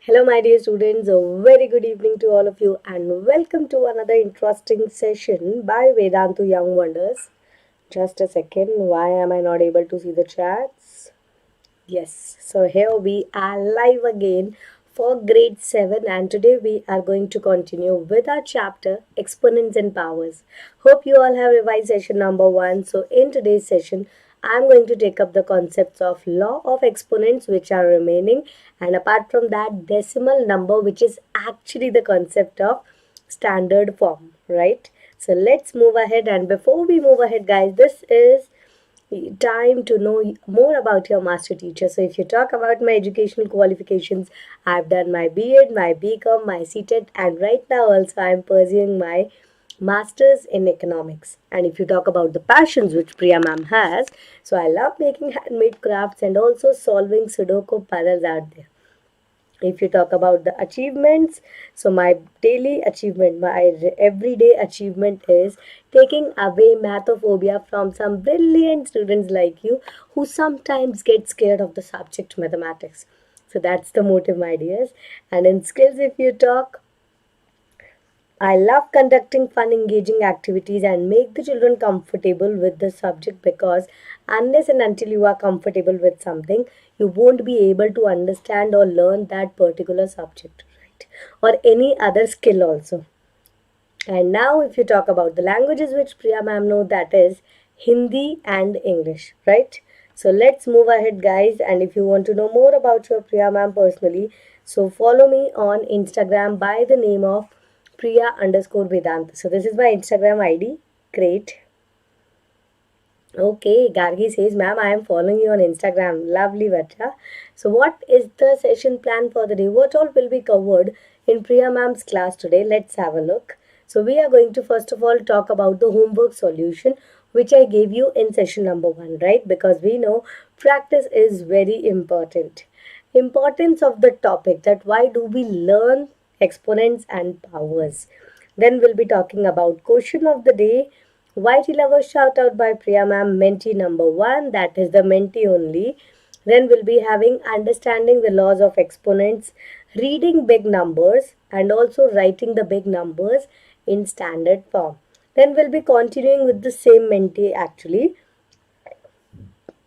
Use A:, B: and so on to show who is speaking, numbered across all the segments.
A: Hello, my dear students. A very good evening to all of you, and welcome to another interesting session by Vedantu Young Wonders. Just a second, why am I not able to see the chats? Yes, so here we are live again for grade 7, and today we are going to continue with our chapter Exponents and Powers. Hope you all have revised session number 1. So, in today's session, I'm going to take up the concepts of law of exponents which are remaining, and apart from that, decimal number, which is actually the concept of standard form, right? So, let's move ahead, and before we move ahead, guys, this is time to know more about your master teacher. So if you talk about my educational qualifications, I've done my B.Ed, my B.Com, my C.TET, and right now also I'm pursuing my masters in economics. And if you talk about the passions which Priya ma'am has, so I love making handmade crafts and also solving Sudoku puzzles out there. If you talk about the achievements, so my daily achievement, my everyday achievement is taking away mathophobia from some brilliant students like you who sometimes get scared of the subject mathematics. So that's the motive, my dears. And in skills, if you talk, I love conducting fun, engaging activities and make the children comfortable with the subject, because unless and until you are comfortable with something, you won't be able to understand or learn that particular subject, right? Or any other skill also. And now, if you talk about the languages which Priya ma'am know, that is Hindi and English, right? So let's move ahead, guys. And if you want to know more about your Priya ma'am personally, so follow me on Instagram by the name of Priya underscore Vedantu. So this is my Instagram ID. Great. Okay, Gargi says, ma'am, I am following you on Instagram. Lovely, Vacha. So what is the session plan for the day? What all will be covered in Priya ma'am's class today? Let's have a look. So we are going to first of all talk about the homework solution which I gave you in session number 1, right? Because we know practice is very important. Importance of the topic, that why do we learn exponents and powers. Then we'll be talking about question of the day. Whitey Lover shout out by Priya ma'am, Menti number 1, that is the Menti only. Then we'll be having understanding the laws of exponents, reading big numbers and also writing the big numbers in standard form. Then we'll be continuing with the same Menti actually.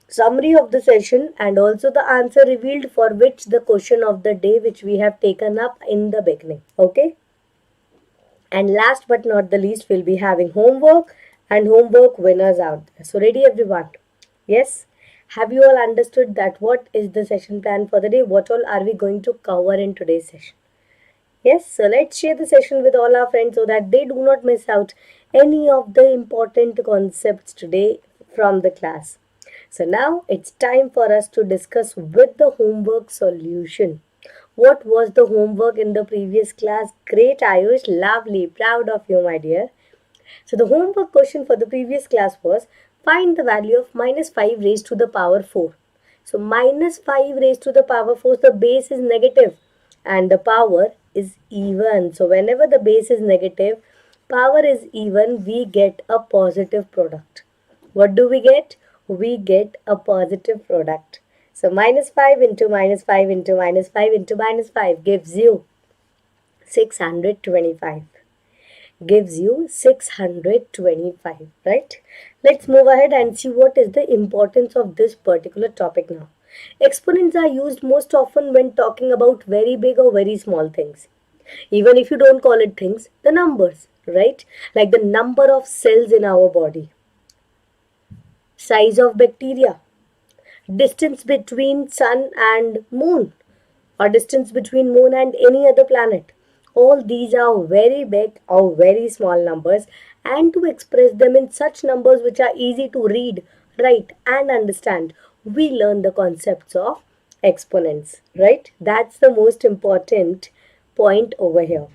A: Summary of the session and also the answer revealed for which the question of the day which we have taken up in the beginning. Okay. And last but not the least, we'll be having homework and homework winners out there. So ready everyone? Yes? Have you all understood that what is the session plan for the day? What all are we going to cover in today's session? Yes, so let's share the session with all our friends so that they do not miss out any of the important concepts today from the class. So now it's time for us to discuss with the homework solution. What was the homework in the previous class? Great, Ayush. Lovely. Proud of you, my dear. So the homework question for the previous class was find the value of minus 5 raised to the power 4. So minus 5 raised to the power 4, the base is negative and the power is even. So whenever the base is negative, power is even, we get a positive product. What do we get? We get a positive product. So minus 5 into minus 5 into minus 5 into minus 5 gives you 625. Gives you 625, right? Let's move ahead and see what is the importance of this particular topic now. Exponents are used most often when talking about very big or very small things. Even if you don't call it things, the numbers, right? Like the number of cells in our body, size of bacteria, distance between sun and moon, or distance between moon and any other planet. All these are very big or very small numbers, and to express them in such numbers which are easy to read, write and understand, we learn the concepts of exponents, right? That's the most important point over here.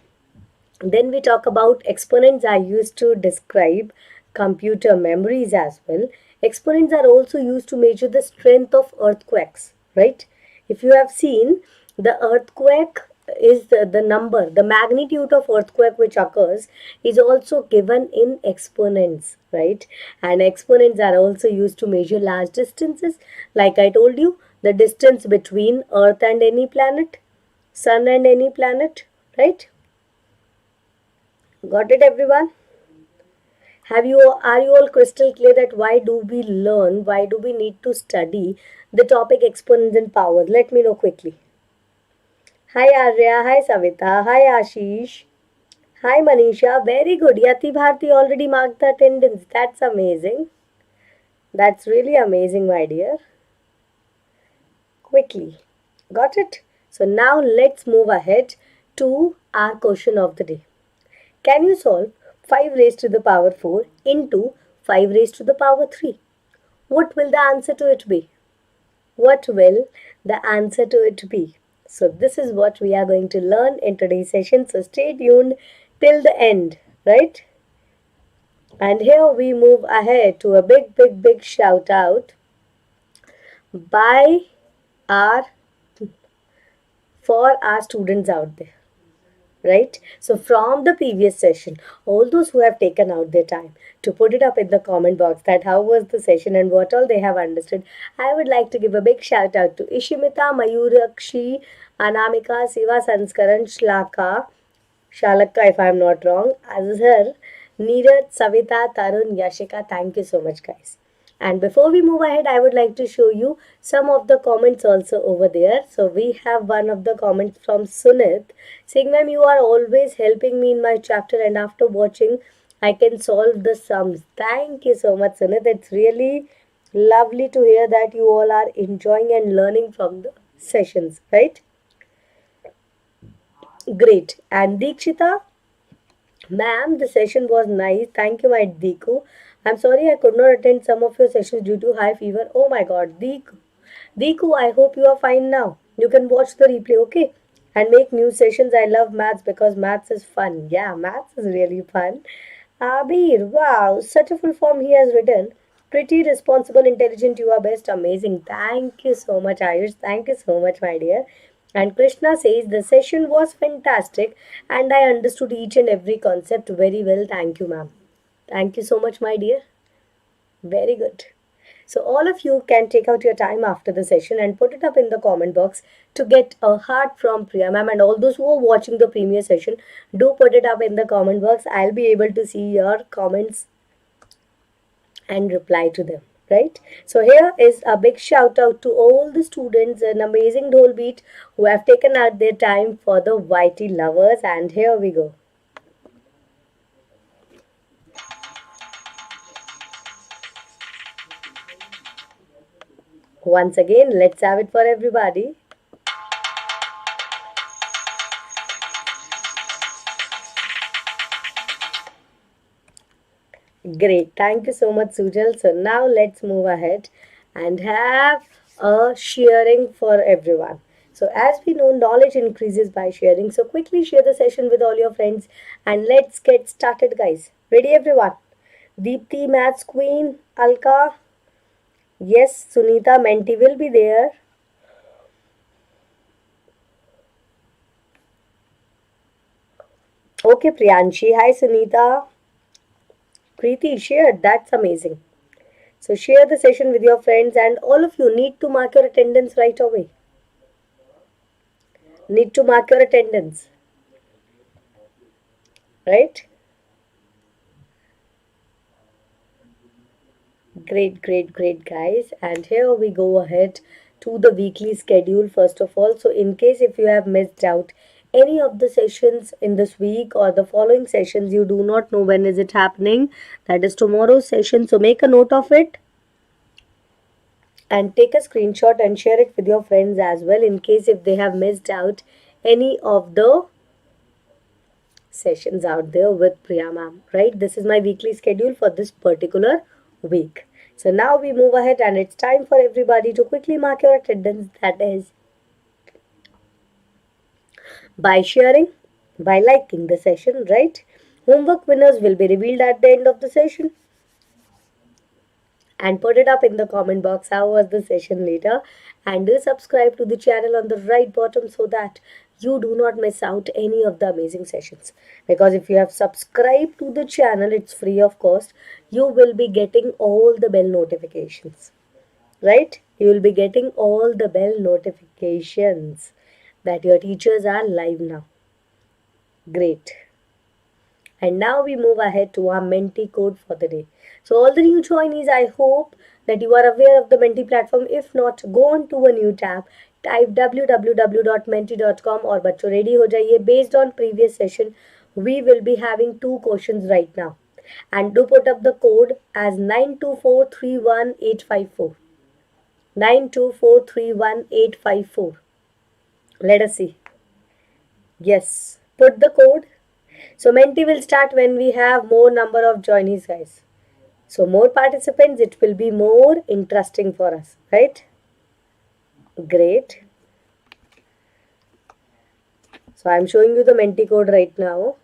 A: Then we talk about exponents are used to describe computer memories as well. Exponents are also used to measure the strength of earthquakes, right? If you have seen, the earthquake is the number, the magnitude of earthquake which occurs is also given in exponents, right? And exponents are also used to measure large distances. Like I told you, the distance between Earth and any planet, Sun and any planet, right? Got it, everyone? Are you all crystal clear that why do we need to study the topic exponents and powers? Let me know quickly. Hi Arya, hi Savita, hi Ashish, hi Manisha. Very good. Yati Bharti already marked the attendance. That's amazing. That's really amazing, my dear. Quickly. Got it? So now let's move ahead to our question of the day. Can you solve 5 raised to the power 4 into 5 raised to the power 3? What will the answer to it be? What will the answer to it be? So this is what we are going to learn in today's session. So stay tuned till the end, right? And here we move ahead to a big shout out by our for our students out there, right? So from the previous session, all those who have taken out their time to put it up in the comment box that how was the session and what all they have understood, I would like to give a big shout out to Ishimita, Mayurakshi, Anamika, Siva, Sanskaran, Shalaka, if I am not wrong, Azhar, Neeraj, Savita, Tarun, Yashika. Thank you so much, guys. And before we move ahead, I would like to show you some of the comments also over there. So we have one of the comments from Sunit saying, "Ma'am, you are always helping me in my chapter, and after watching, I can solve the sums." Thank you so much, Sunit. It's really lovely to hear that you all are enjoying and learning from the sessions, right? Great. And Dikshita, ma'am, the session was nice. Thank you, my Diku. I'm sorry I could not attend some of your sessions due to high fever. Oh my god, Diku. Diku, I hope you are fine now. You can watch the replay, okay? And make new sessions. I love maths because maths is fun. Yeah, maths is really fun. Abir, wow, such a full form he has written. Pretty responsible, intelligent, you are best. Amazing. Thank you so much, Ayush. Thank you so much, my dear. And Krishna says the session was fantastic and I understood each and every concept very well. Thank you, ma'am. Thank you so much, my dear. Very good. So all of you can take out your time after the session and put it up in the comment box to get a heart from Priya ma'am, and all those who are watching the premier session, do put it up in the comment box. I'll be able to see your comments and reply to them, right? So here is a big shout out to all the students, an amazing dhol beat who have taken out their time for the YT lovers, and here we go. Once again, let's have it for everybody. Great. Thank you so much, Sujal. So now let's move ahead and have a sharing for everyone. So as we know, knowledge increases by sharing. So quickly share the session with all your friends and let's get started, guys. Ready, everyone? Deepthi, Maths Queen, Alka. Yes, Sunita, Menti will be there. Okay, Priyanshi. Hi, Sunita. Preeti, shared. That's amazing. So share the session with your friends and all of you need to mark your attendance right away. Need to mark your attendance. Right? Great, guys. And here we go ahead to the weekly schedule first of all. So in case if you have missed out any of the sessions in this week or the following sessions, you do not know when is it happening, that is tomorrow's session. So make a note of it and take a screenshot and share it with your friends as well in case if they have missed out any of the sessions out there with Priya ma'am, right? This is my weekly schedule for this particular week. So now we move ahead and it's time for everybody to quickly mark your attendance, that is by sharing, by liking the session, right? Homework winners will be revealed at the end of the session. And put it up in the comment box how was the session later, and do subscribe to the channel on the right bottom so that you do not miss out any of the amazing sessions, because if you have subscribed to the channel, it's free of cost, you will be getting all the bell notifications, right? You will be getting all the bell notifications. that your teachers are live now. Great. And now we move ahead to our Menti Code for the day. So all the new joinees, I hope that you are aware of the Menti platform. If not, go on to a new tab, type www.menti.com or बच्चों ready हो जाइए. Based on previous session, we will be having 2 questions right now. And do put up the code as 924318554. 924318554. Let us see. Yes, put the code. So Menti will start when we have more number of joinees, guys. So more participants, it will be more interesting for us, right? Great. So I'm showing you the Menti code right now.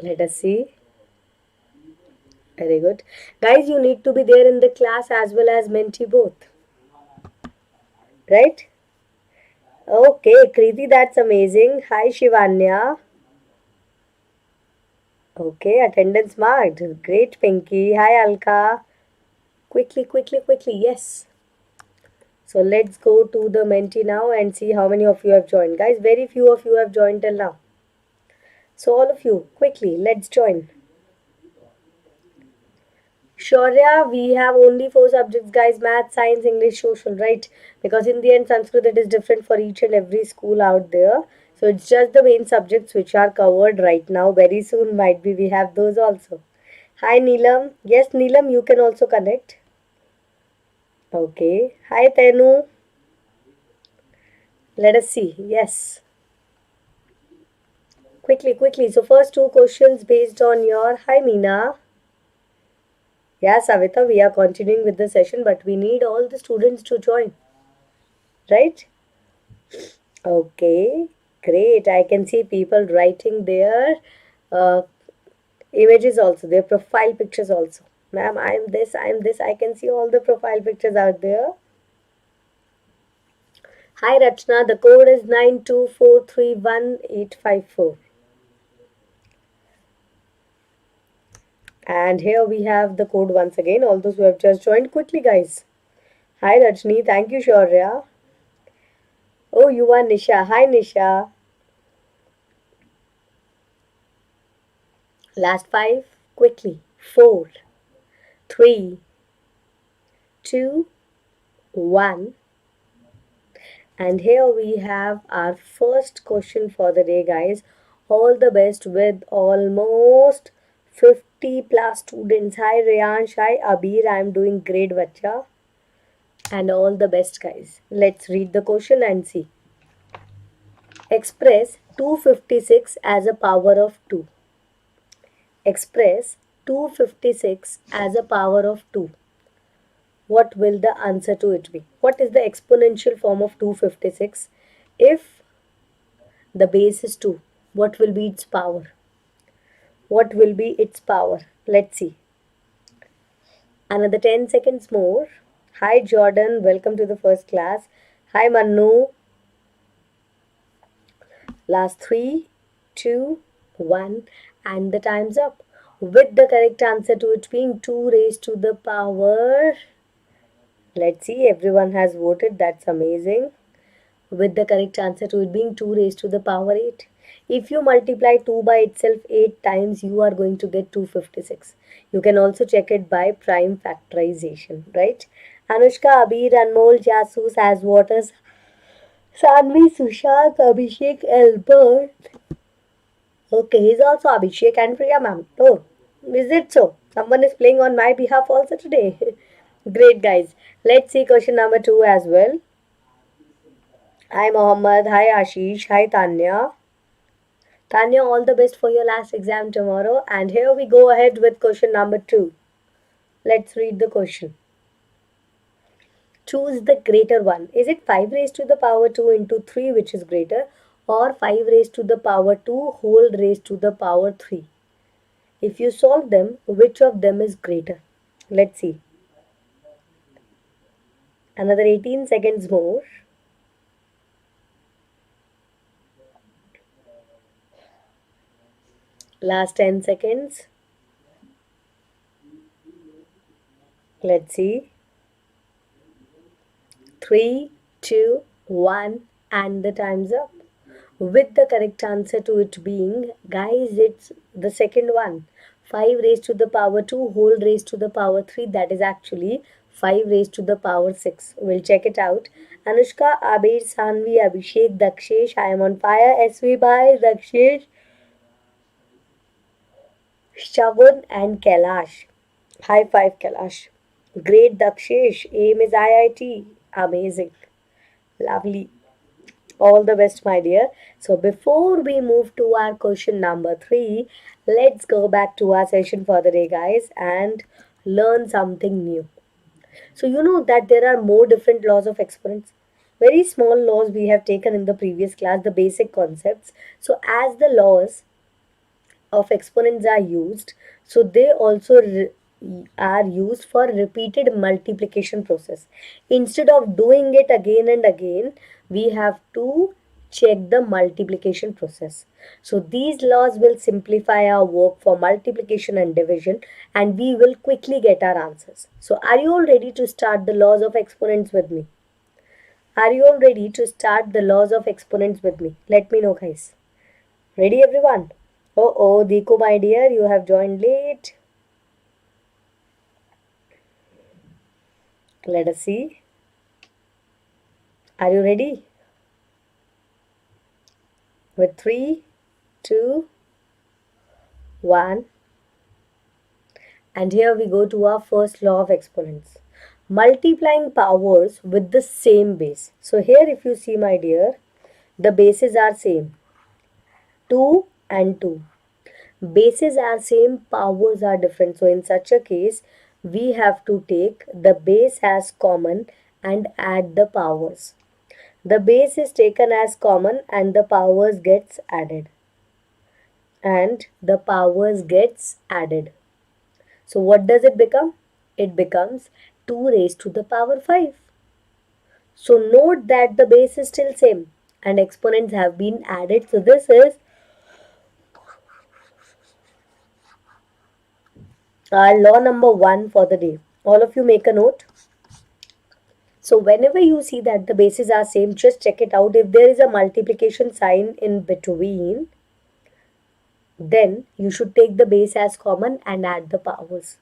A: Let us see. Very good. Guys, you need to be there in the class as well as Menti both. Right? Okay, Kriti, that's amazing. Hi, Shivanya. Okay, attendance marked. Great, Pinky. Hi, Alka. Quickly, quickly, quickly. Yes. So let's go to the Menti now and see how many of you have joined. Guys, very few of you have joined till now. So all of you, quickly, let's join. Shaurya, we have only 4 subjects, guys: math, science, English, social, right? Because in the end, Sanskrit, it is different for each and every school out there. So it's just the main subjects which are covered right now. Very soon, might be we have those also. Hi, Neelam. Yes, Neelam, you can also connect. Okay. Hi, Tenu. Let us see. Yes. Quickly, quickly. So first 2 questions based on your... Hi, Meena. Yeah, Savita, we are continuing with the session, but we need all the students to join. Right? Okay, great. I can see people writing their uh, images also, their profile pictures also. Ma'am, I am this, I am this. I can see all the profile pictures out there. Hi, Rachna. The code is 924318554. And here we have the code once again. All those who have just joined, quickly, guys. Hi, Rajni. Thank you, Shaurya. Oh, you are Nisha. Hi, Nisha. Last 5, quickly. 4, 3, 2, 1. And here we have our first question for the day, guys. All the best with almost 50 plus students. Hi, Rayansh. Hi, Abir. I'm doing great, bacha. And all the best, guys. Let's read the question and see. Express 256 as a power of 2. Express 256 as a power of 2. What will the answer to it be? What is the exponential form of 256? If the base is 2, what will be its power? What will be its power? Let's see. Another 10 seconds more. Hi, Jordan. Welcome to the first class. Hi, Manu. Last 3, 2, 1. And the time's up. With the correct answer to it being 2 raised to the power. Let's see. Everyone has voted. That's amazing. With the correct answer to it being 2 raised to the power 8. If you multiply 2 by itself 8 times, you are going to get 256. You can also check it by prime factorization, right? Anushka, Abir, Anmol, Jasus, as waters, Sanvi, Sushant, Abhishek, Albert. Okay, he's also Abhishek and Priya, ma'am. Oh, is it so? Someone is playing on my behalf also today. Great, guys. Let's see question number 2 as well. Hi Mohammed, hi Ashish, hi Tanya. Tanya, all the best for your last exam tomorrow. And here we go ahead with question number 2. Let's read the question. Choose the greater one. Is it 5 raised to the power 2 into 3 which is greater, or 5 raised to the power 2 whole raised to the power 3? If you solve them, which of them is greater? Let's see. Another 18 seconds more. Last 10 seconds. Let's see. 3, 2, 1, and the time's up. With the correct answer to it being, guys, it's the second one. 5 raised to the power 2 whole raised to the power 3. That is actually 5 raised to the power 6. We'll check it out. Anushka, Abir, Sanvi, Abhishek, Dakshesh. I am on fire. SV Bhai, Dakshesh, Shavan, and Kailash. High five, Kailash. Great, Dakshesh. Aim is IIT. Amazing. Lovely. All the best, my dear. So before we move to our question number 3, let's go back to our session for the day, guys, and learn something new. So you know that there are more different laws of exponents. Very small laws we have taken in the previous class, the basic concepts. So as the laws of exponents are used, so they also are used for repeated multiplication process. Instead of doing it again and again, we have to check the multiplication process. So these laws will simplify our work for multiplication and division, and we will quickly get our answers. So are you all ready to start the laws of exponents with me? Are you all ready to start the laws of exponents with me? Let me know, guys. Ready, everyone? Oh, Deeko, my dear, you have joined late. Let us see. Are you ready? With 3, 2, 1. And here we go to our first law of exponents. Multiplying powers with the same base. So here if you see, my dear, the bases are same. 2 and 2. Bases are same, powers are different. So in such a case, we have to take the base as common and add the powers. The base is taken as common and the powers gets added. And the powers gets added. So what does it become? It becomes 2 raised to the power 5. So note that the base is still same and exponents have been added. So this is our law number 1 for the day. All of you make a note. So whenever you see that the bases are same, just check it out. If there is a multiplication sign in between, then you should take the base as common and add the powers.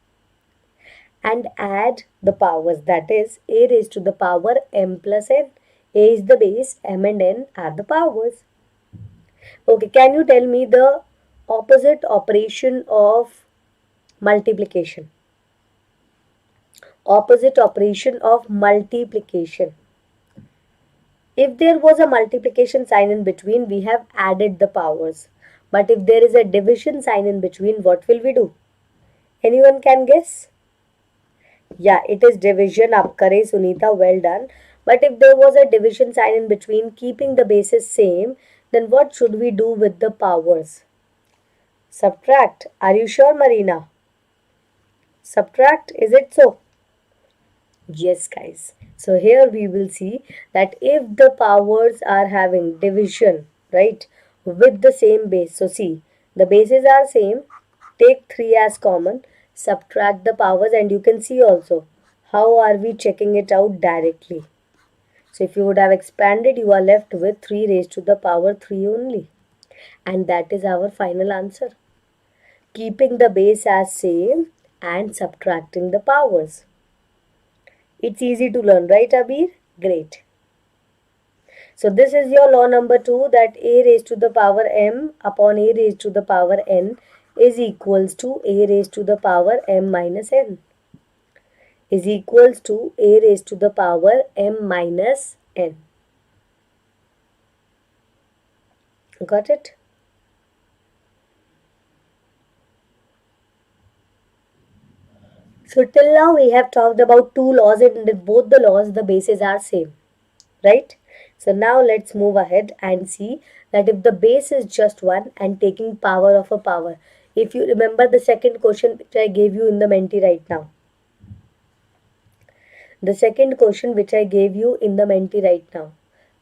A: And add the powers, that is a raised to the power m plus n. A is the base, m and n are the powers. Okay, can you tell me the opposite operation of multiplication? Opposite operation of multiplication. If there was a multiplication sign in between, we have added the powers. But if there is a division sign in between, what will we do? Anyone can guess? Yeah, it is division. Up kare Sunita, well done. But if there was a division sign in between, keeping the bases same, then what should we do with the powers? Subtract. Are you sure, Marina? Subtract, is it so? Yes, guys. So here we will see that if the powers are having division, right, with the same base. So see, the bases are same. Take 3 as common. Subtract the powers and you can see also how are we checking it out directly. So if you would have expanded, you are left with 3 raised to the power 3 only. And that is our final answer. Keeping the base as same and subtracting the powers. It's easy to learn, right, Abir? Great. So this is your law number 2, that a raised to the power m upon a raised to the power n is equals to a raised to the power m minus n. Is equals to a raised to the power m minus n. Got it? So till now we have talked about 2 laws, and in both the laws the bases are same, right? So now let's move ahead and see that if the base is just 1 and taking power of a power. If you remember the second question which I gave you in the Menti right now. The second question which I gave you in the Menti right now.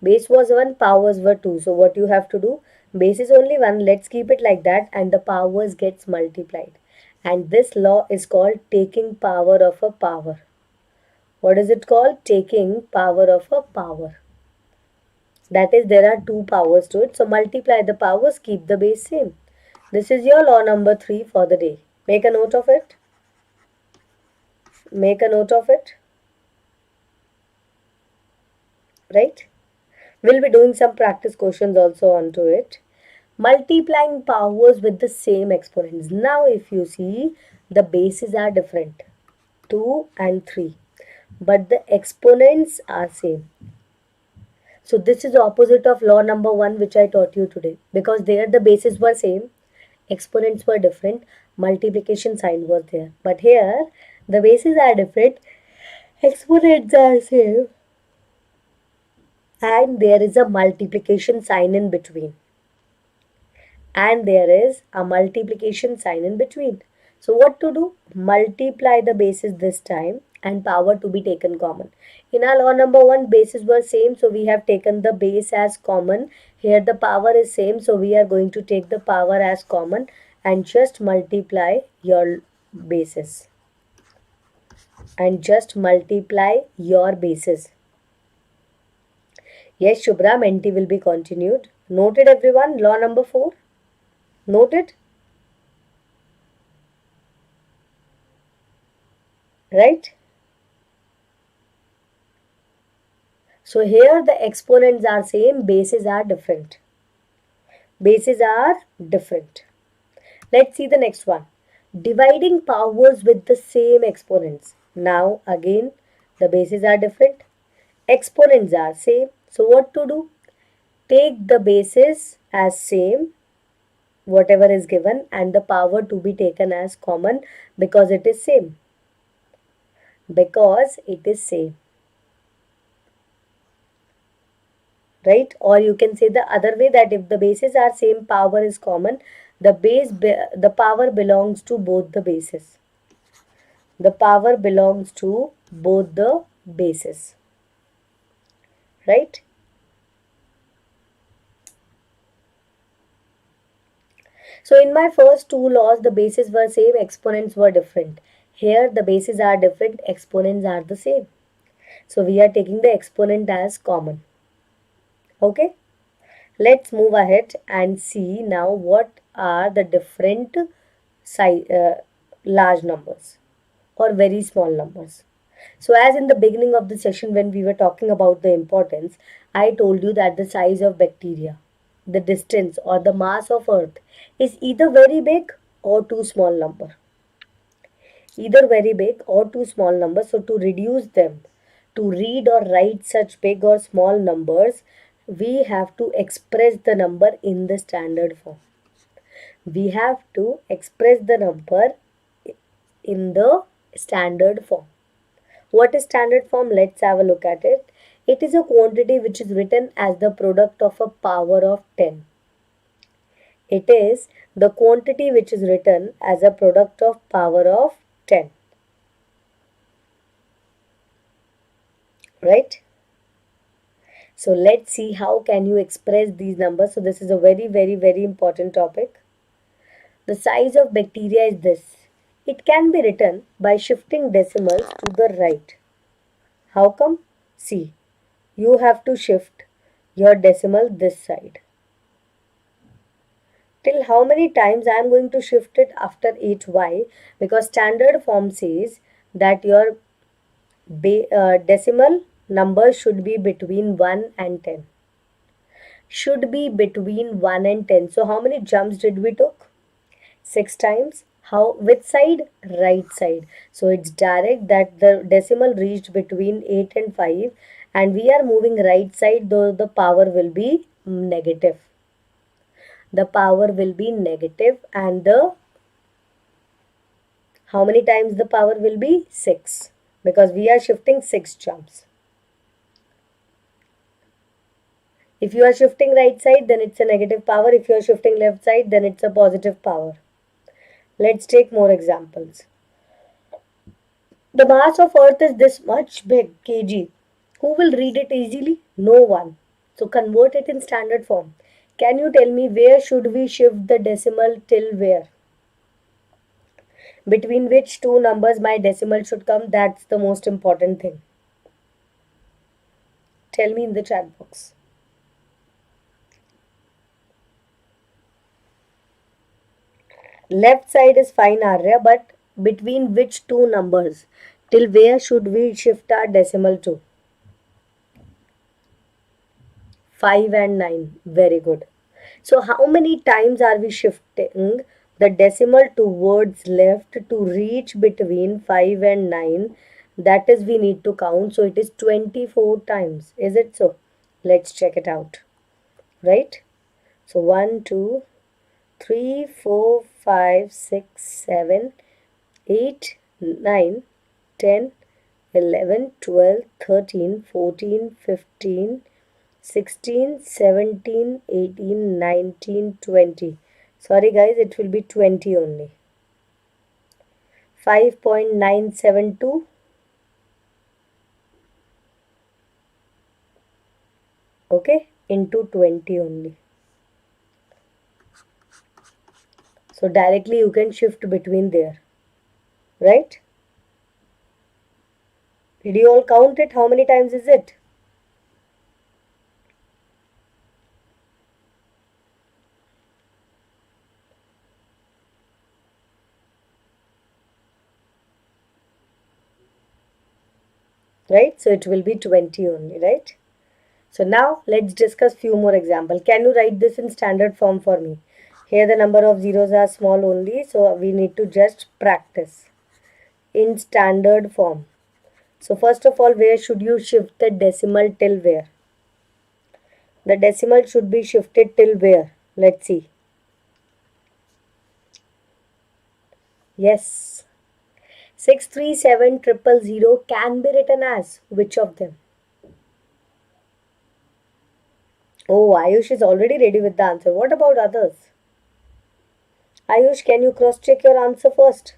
A: Base was 1, powers were 2. So what you have to do? Base is only 1. Let's keep it like that, and the powers gets multiplied. And this law is called taking power of a power. What is it called? Taking power of a power. That is, there are 2 powers to it. So multiply the powers, keep the base same. This is your law number 3 for the day. Make a note of it. Make a note of it. Right? We'll be doing some practice questions also onto it. Multiplying powers with the same exponents. Now if you see, the bases are different. 2 and 3. But the exponents are same. So this is the opposite of law number 1 which I taught you today. Because there the bases were same. Exponents were different. Multiplication sign was there. But here the bases are different. Exponents are same. And there is a multiplication sign in between. And there is a multiplication sign in between. So what to do? Multiply the bases this time and power to be taken common. In our law number 1, bases were same, so we have taken the base as common. Here the power is same, so we are going to take the power as common and just multiply your bases. And just multiply your bases. Yes, Shubhra, Menti will be continued. Noted everyone, law number 4. Noted? Right? So here the exponents are same, bases are different. Bases are different. Let's see the next one. Dividing powers with the same exponents. Now again the bases are different. Exponents are same. So what to do? Take the bases as same, whatever is given, and the power to be taken as common because it is same. Because it is same. Right? Or you can say the other way, that if the bases are same, power is common, the power belongs to both the bases. The power belongs to both the bases. Right? So in my first 2 laws, the bases were same, exponents were different. Here the bases are different, exponents are the same. So we are taking the exponent as common. Okay? Let's move ahead and see now what are the different large numbers or very small numbers. So as in the beginning of the session when we were talking about the importance, I told you that the size of bacteria, the distance or the mass of earth is either very big or too small number. Either very big or too small numbers. So to reduce them, to read or write such big or small numbers, we have to express the number in the standard form. We have to express the number in the standard form. What is standard form? Let's have a look at it. It is a quantity which is written as the product of a power of 10. It is the quantity which is written as a product of power of 10. Right? So let's see how can you express these numbers. So this is a very important topic. The size of bacteria is this. It can be written by shifting decimals to the right. How come? See, you have to shift your decimal this side. Till how many times I am going to shift it after each y? Because standard form says that your decimal number should be between 1 and 10. Should be between 1 and 10. So how many jumps did we took? 6 times. How? Which side? Right side. So it's direct that the decimal reached between 8 and 5 and we are moving right side, though the power will be negative. The power will be negative and the how many times the power will be? 6 because we are shifting 6 jumps. If you are shifting right side, then it's a negative power. If you are shifting left side, then it's a positive power. Let's take more examples. The mass of earth is this much big, kg. Who will read it easily? No one. So convert it in standard form. Can you tell me where should we shift the decimal till where? Between which two numbers my decimal should come? That's the most important thing. Tell me in the chat box. Left side is fine, Arya, but between which two numbers? Till where should we shift our decimal to? 5 and 9. Very good. So how many times are we shifting the decimal towards left to reach between 5 and 9? That is, we need to count. So it is 24 times. Is it so? Let's check it out. Right? So 1, 2, 3, 4, 5, 6, 7, 8, 9, 10, 11, 12, 13, 14, 15, 16, 17, 18, 19, 20. Sorry guys, it will be 20 only. 5.972. Okay, into 20 only. So directly you can shift between there. Right? Did you all count it? How many times is it? Right? So it will be 20 only, right? So now let's discuss few more examples. Can you write this in standard form for me? Here the number of zeros are small only, so we need to just practice in standard form. So first of all, where should you shift the decimal till where? The decimal should be shifted till where? Let's see. Yes. 637,000 can be written as which of them? Oh, Ayush is already ready with the answer. What about others? Ayush, can you cross check your answer first?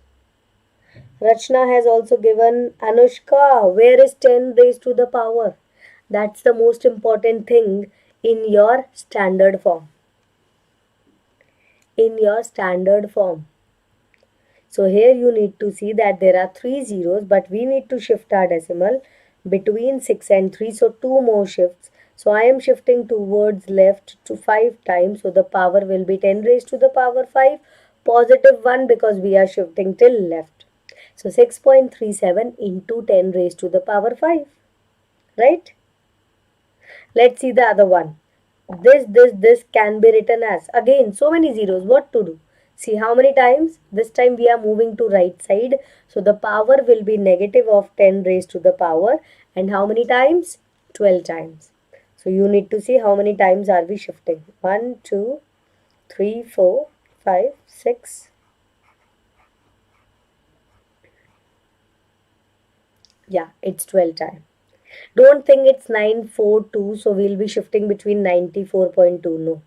A: Rachna has also given. Anushka, where is 10 raised to the power? That's the most important thing in your standard form. In your standard form. So here you need to see that there are 3 zeros, but we need to shift our decimal between 6 and 3. So 2 more shifts. So I am shifting towards left to 5 times. So the power will be 10 raised to the power 5. Positive 1 because we are shifting till left. So 6.37 into 10 raised to the power 5. Right? Let's see the other one. This can be written as, again, so many zeros. What to do? See how many times? This time we are moving to right side. So the power will be negative of 10 raised to the power. And how many times? 12 times. So you need to see how many times are we shifting. 1, 2, 3, 4, 5, 6. Yeah, it's 12 times. Don't think it's 942, so we'll be shifting between 94.2. No.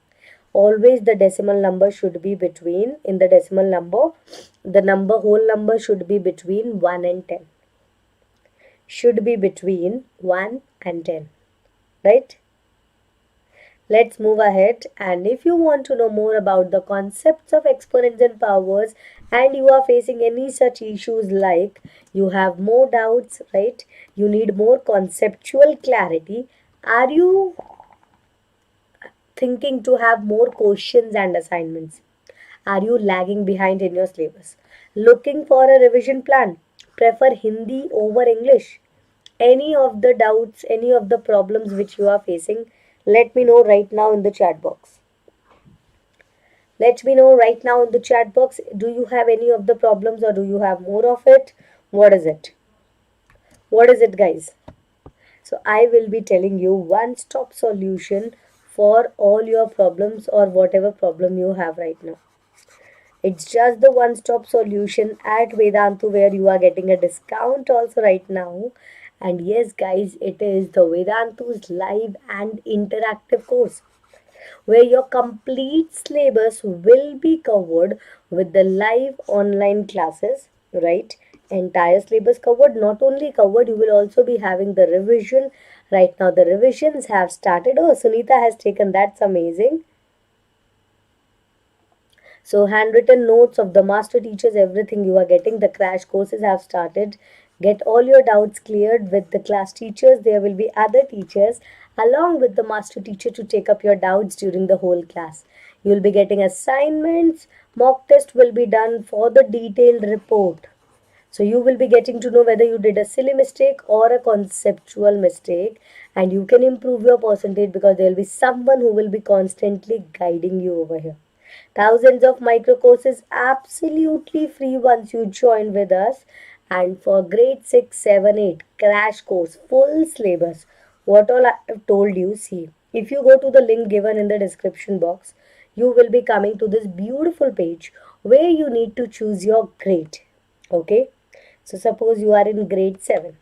A: Always the decimal number should be between, in the decimal number, the whole number should be between 1 and 10. Should be between 1 and 10. Right? Let's move ahead, and if you want to know more about the concepts of exponents and powers and you are facing any such issues like you have more doubts, right? You need more conceptual clarity. Are you thinking to have more questions and assignments? Are you lagging behind in your syllabus? Looking for a revision plan? Prefer Hindi over English? Any of the doubts, any of the problems which you are facing, let me know right now in the chat box. Let me know right now in the chat box. Do you have any of the problems or do you have more of it? What is it? What is it, guys? So I will be telling you one-stop solution for all your problems or whatever problem you have right now. It's just the one-stop solution at Vedantu where you are getting a discount also right now. And yes, guys, it is the Vedantu's live and interactive course where your complete syllabus will be covered with the live online classes, right? Entire syllabus covered. Not only covered, you will also be having the revision Right now the revisions have started. Oh, Sunita has taken, that's amazing. So handwritten notes of the master teachers, everything you are getting. The crash courses have started. Get all your doubts cleared with the class teachers. There will be other teachers along with the master teacher to take up your doubts during the whole class. You will be getting assignments. Mock test will be done for the detailed report. So you will be getting to know whether you did a silly mistake or a conceptual mistake, and you can improve your percentage because there will be someone who will be constantly guiding you over here. Thousands of micro courses absolutely free once you join with us. And for grade 6, 7, 8 crash course, full syllabus, what all I have told you, see, if you go to the link given in the description box, you will be coming to this beautiful page where you need to choose your grade. Okay, so suppose you are in grade 7.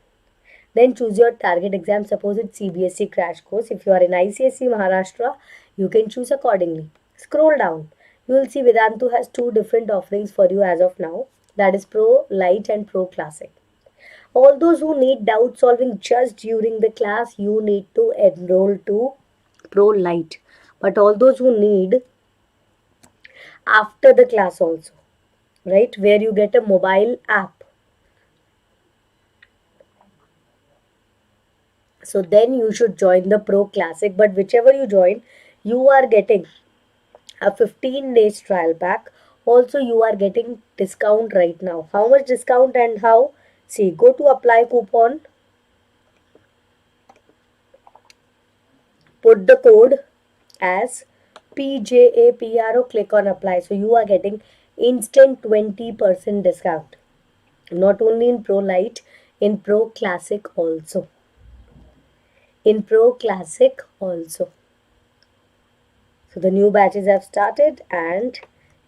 A: Then choose your target exam. Suppose it's CBSE crash course. If you are in ICSE Maharashtra, you can choose accordingly. Scroll down. You will see Vedantu has two different offerings for you as of now. That is Pro Light and Pro Classic. All those who need doubt solving just during the class, you need to enroll to Pro Light. But all those who need after the class also, right, where you get a mobile app, so then you should join the Pro Classic. But whichever you join, you are getting a 15 days trial pack. Also you are getting discount right now. How much discount and how? See, go to apply coupon, put the code as PJAPRO, click on apply. So you are getting instant 20% discount. Not only in Pro Lite, in Pro Classic also. In Pro Classic also. So the new batches have started and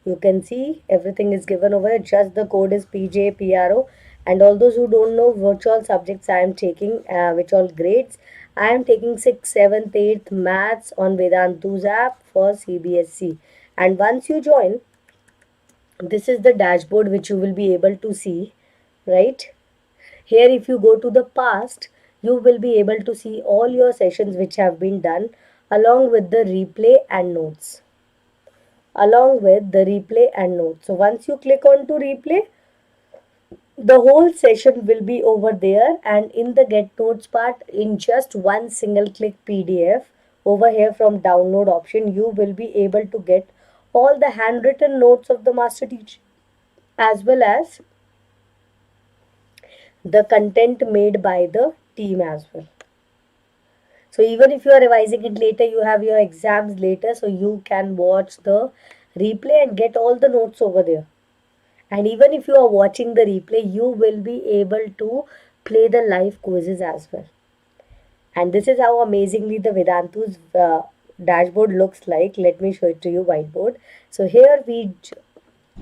A: you can see everything is given over here. Just the code is PJPRO. And all those who don't know which all subjects I am taking, which all grades, I am taking 6th, 7th, 8th maths on Vedantu's app for CBSE. And once you join, this is the dashboard which you will be able to see, right? Here if you go to the past, you will be able to see all your sessions which have been done along with the replay and notes. So once you click on to replay, the whole session will be over there, and in the get notes part, in just one single click PDF over here from download option, you will be able to get all the handwritten notes of the master teacher as well as the content made by the team as well. So even if you are revising it later, you have your exams later, so you can watch the replay and get all the notes over there. And even if you are watching the replay, you will be able to play the live quizzes as well. And this is how amazingly the Vedantu's dashboard looks like. Let me show it to you, whiteboard. So here we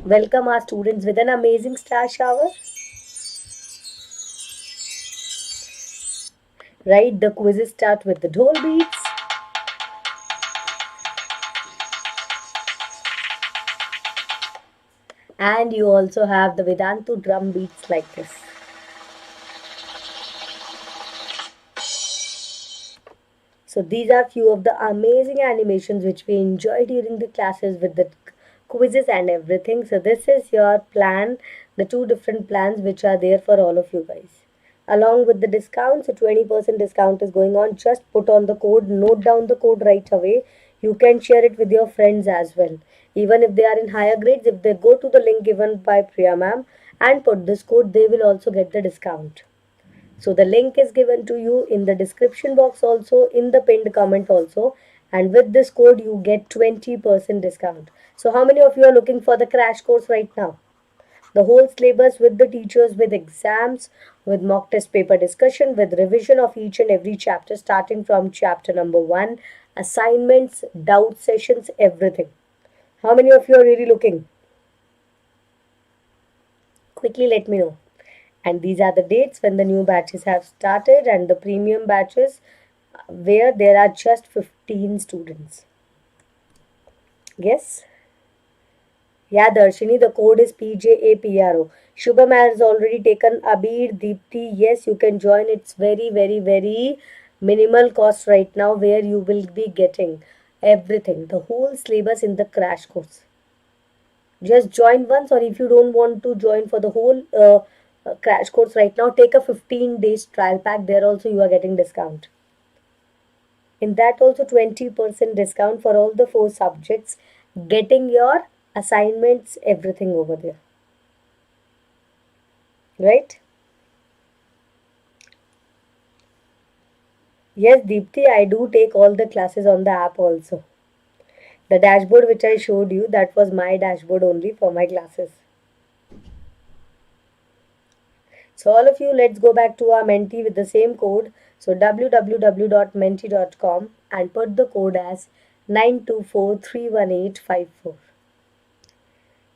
A: welcome our students with an amazing star shower. Right, the quizzes start with the dhol beats. And you also have the Vedantu drum beats like this. So these are few of the amazing animations which we enjoy during the classes with the quizzes and everything. So this is your plan, the two different plans which are there for all of you guys. Along with the discount, so 20% discount is going on. Just put on the code, note down the code right away. You can share it with your friends as well. Even if they are in higher grades, if they go to the link given by Priya ma'am and put this code, they will also get the discount. So the link is given to you in the description box also, in the pinned comment also. And with this code, you get 20% discount. So how many of you are looking for the crash course right now? The whole syllabus with the teachers, with exams, with mock test paper discussion, with revision of each and every chapter, starting from chapter number 1, assignments, doubt sessions, everything. How many of you are really looking? Quickly let me know. And these are the dates when the new batches have started and the premium batches where there are just 15 students. Yes? Yeah, Darshini, the code is PJAPRO. Shubham has already taken Abir, Deepthi. Yes, you can join. It's very, very, very minimal cost right now, where you will be getting everything, the whole syllabus in the crash course. Just join once, or if you don't want to join for the whole crash course right now, take a 15 days trial pack. There also you are getting discount. In that also 20% discount for all the 4 subjects, getting your assignments, everything over there. Right? Yes, Deepthi, I do take all the classes on the app also. The dashboard which I showed you, that was my dashboard only for my classes. So all of you, let's go back to our Menti with the same code. So www.menti.com and put the code as 924318554.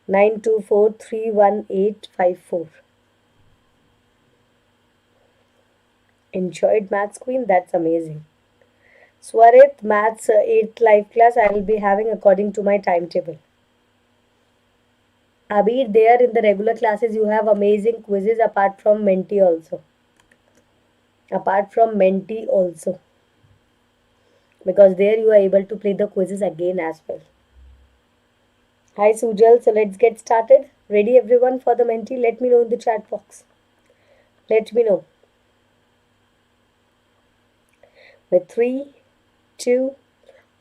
A: 924318554. Enjoyed Maths Queen? That's amazing. Swarit, Maths 8th live class I will be having according to my timetable. Abir, there in the regular classes you have amazing quizzes apart from Menti also. Apart from Menti also. Because there you are able to play the quizzes again as well. Hi Sujal, so let's get started. Ready everyone for the Menti? Let me know in the chat box. Let me know. With 3, 2,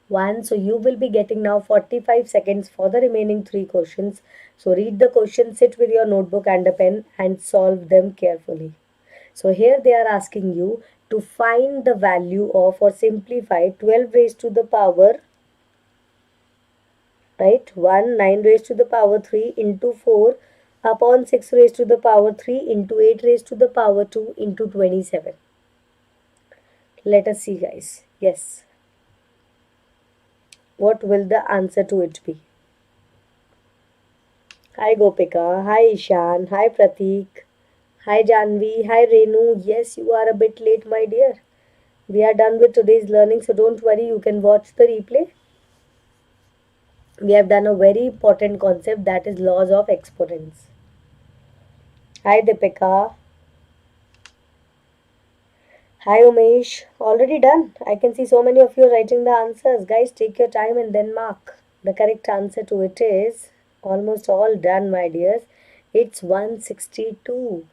A: 1. So you will be getting now 45 seconds for the remaining 3 questions. So read the questions, sit with your notebook and a pen and solve them carefully. So here they are asking you to find the value of, or simplify, 12 raised to the power, right, 1, 9 raised to the power 3 into 4 upon 6 raised to the power 3 into 8 raised to the power 2 into 27. Let us see, guys. Yes. What will the answer to it be? Hi Gopika, hi Ishan, hi Pratik, hi Janvi, hi Renu. Yes, you are a bit late, my dear. We are done with today's learning, so don't worry, you can watch the replay. We have done a very important concept, that is laws of exponents. Hi Deepika. Hi Umesh. Already done. I can see so many of you writing the answers. Guys, take your time and then mark. The correct answer to it is almost all done, my dears. It's 162.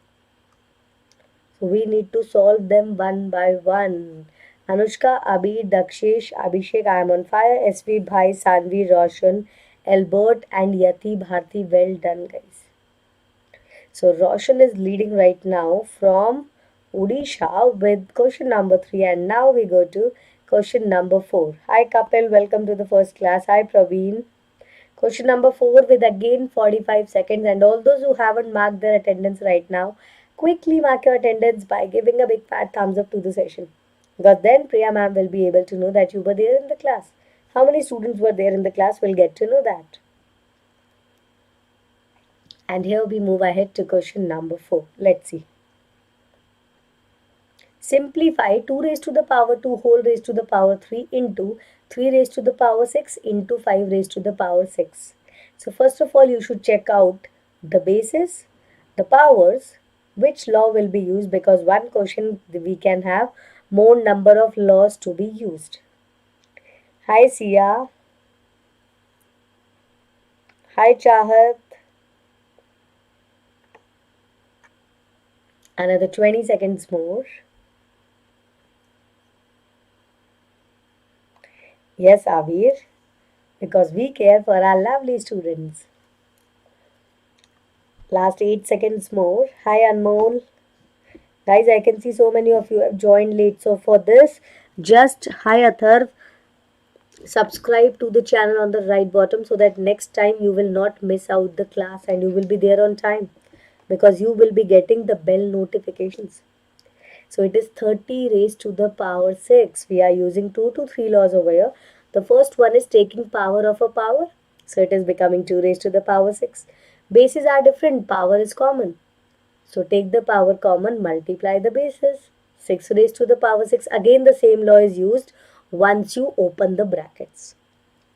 A: So we need to solve them one by one. Anushka, Abhi, Dakshish, Abhishek, I am on fire. SV Bhai, Sanvi, Roshan, Albert and Yati Bharti. Well done, guys. So Roshan is leading right now from Odisha with question number 3, and now we go to question number 4. Hi Kapil, welcome to the first class. Hi Praveen. Question number 4 with again 45 seconds, and all those who haven't marked their attendance right now, quickly mark your attendance by giving a big fat thumbs up to the session. Because then Priya ma'am will be able to know that you were there in the class. How many students were there in the class? We'll get to know that. And here we move ahead to question number 4. Let's see. Simplify 2 raised to the power 2 whole raised to the power 3 into 3 raised to the power 6 into 5 raised to the power 6. So first of all, you should check out the bases, the powers, which law will be used, because one question we can have more number of laws to be used. Hi Sia. Hi Chahat. Another 20 seconds more. Yes, Avir, because we care for our lovely students. Last 8 seconds more. Hi Anmol. Guys, I can see so many of you have joined late. So for this, just hi Atharv, subscribe to the channel on the right bottom, so that next time you will not miss out the class and you will be there on time, because you will be getting the bell notifications. So it is 30 raised to the power 6. We are using 2 to 3 laws over here. The first one is taking power of a power. So it is becoming 2 raised to the power 6. Bases are different. Power is common. So take the power common, multiply the bases. 6 raised to the power 6. Again the same law is used once you open the brackets.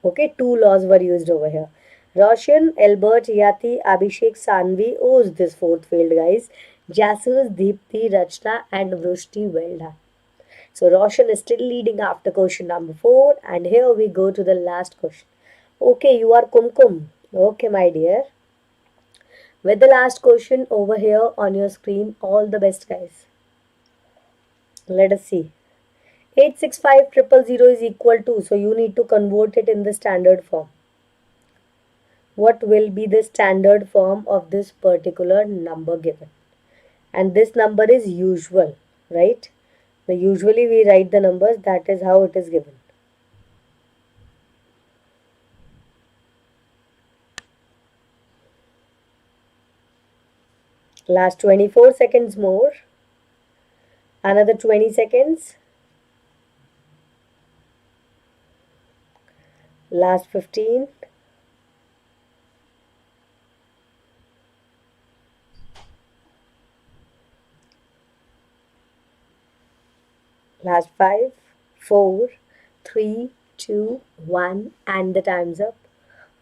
A: Okay, 2 laws were used over here. Roshan, Albert, Yati, Abhishek, Sanvi. Oh, this fourth failed, guys. Jasus, Deepthi, Rachna and Vrushti. Well done. So Roshan is still leading after question number 4, and here we go to the last question. Okay, you are Kumkum. Okay, my dear. With the last question over here on your screen, all the best, guys. Let us see. 865,000 is equal to, so you need to convert it in the standard form. What will be the standard form of this particular number given? And this number is usual, right? So usually we write the numbers, that is how it is given. Last 24 seconds more. Another 20 seconds. Last 15. Last 5, 4, 3, 2, 1, and the time's up.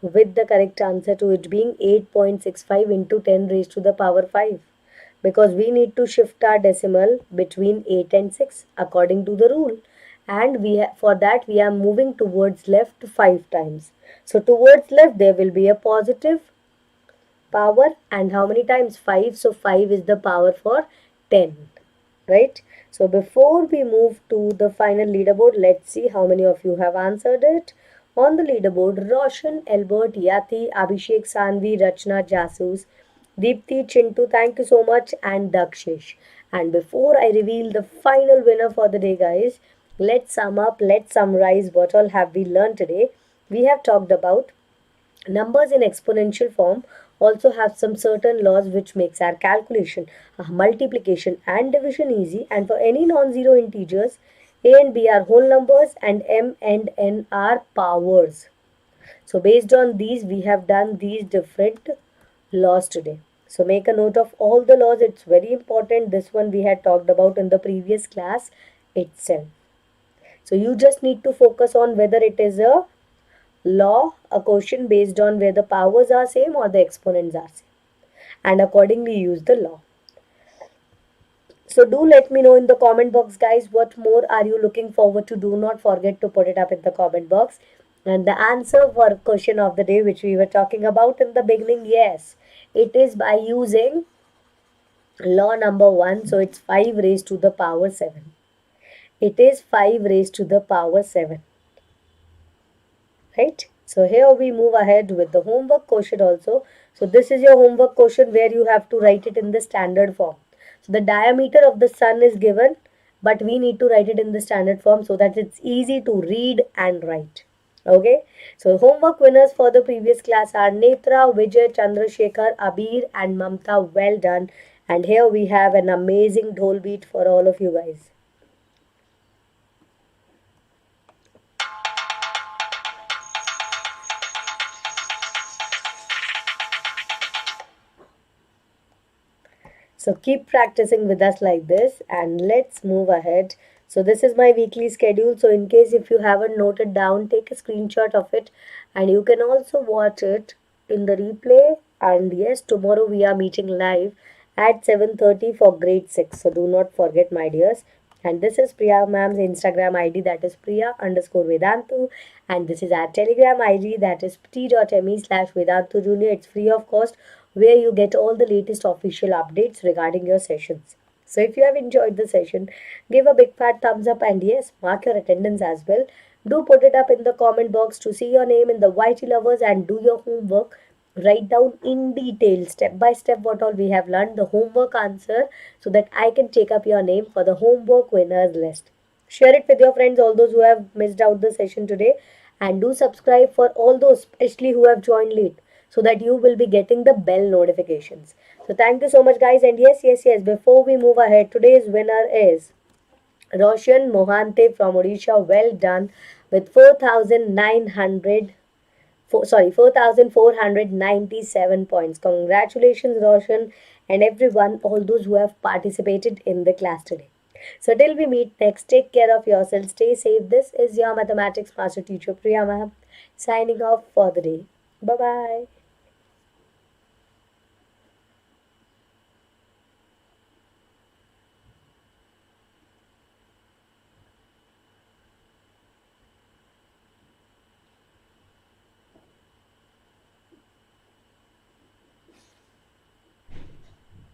A: With the correct answer to it being 8.65 into 10 raised to the power 5. Because we need to shift our decimal between 8 and 6 according to the rule. And for that we are moving towards left 5 times. So towards left there will be a positive power, and how many times? 5. So 5 is the power for 10. Right? So before we move to the final leaderboard, let's see how many of you have answered it. On the leaderboard, Roshan, Albert, Yati, Abhishek, Sanvi, Rachna, Jasus, Deepthi, Chintu, thank you so much, and Dakshish. And before I reveal the final winner for the day, guys, let's sum up, let's summarize what all have we learned today. We have talked about numbers in exponential form also have some certain laws which makes our calculation, multiplication and division easy, and for any non-zero integers, a and b are whole numbers and m and n are powers. So based on these we have done these different laws today. So make a note of all the laws, it's very important. This one we had talked about in the previous class itself. So you just need to focus on whether it is a law, a question based on where the powers are same or the exponents are same, and accordingly use the law. So do let me know in the comment box, guys, what more are you looking forward to. Do not forget to put it up in the comment box. And the answer for question of the day which we were talking about in the beginning, yes, it is by using law number 1. So it's 5 raised to the power 7. It is 5 raised to the power 7. Right? So here we move ahead with the homework question also. So this is your homework question where you have to write it in the standard form. So the diameter of the sun is given, but we need to write it in the standard form so that it's easy to read and write. Okay. So homework winners for the previous class are Netra, Vijay, Chandrasekhar, Abir and Mamta. Well done. And here we have an amazing dhol beat for all of you guys. So keep practicing with us like this, and let's move ahead. So this is my weekly schedule. So in case if you haven't noted down, take a screenshot of it, and you can also watch it in the replay. And yes, tomorrow we are meeting live at 7:30 for grade 6. So do not forget, my dears. And this is Priya ma'am's Instagram ID, that is Priya_Vedantu. And this is our Telegram ID, that is t.me/Vedantu Junior. It's free of cost, where you get all the latest official updates regarding your sessions. So if you have enjoyed the session, give a big fat thumbs up, and yes, mark your attendance as well. Do put it up in the comment box to see your name in the YT lovers, and do your homework. Write down in detail, step by step, what all we have learned, the homework answer, so that I can take up your name for the homework winners list. Share it with your friends, all those who have missed out the session today, and do subscribe for all those, especially who have joined late, so that you will be getting the bell notifications. So thank you so much, guys. And yes, before we move ahead, today's winner is Roshan Mohante from Odisha. Well done with 4,497 points. Congratulations, Roshan, and everyone, all those who have participated in the class today. So till we meet next, take care of yourself, stay safe. This is your mathematics master teacher Priya ma'am, signing off for the day. Bye bye.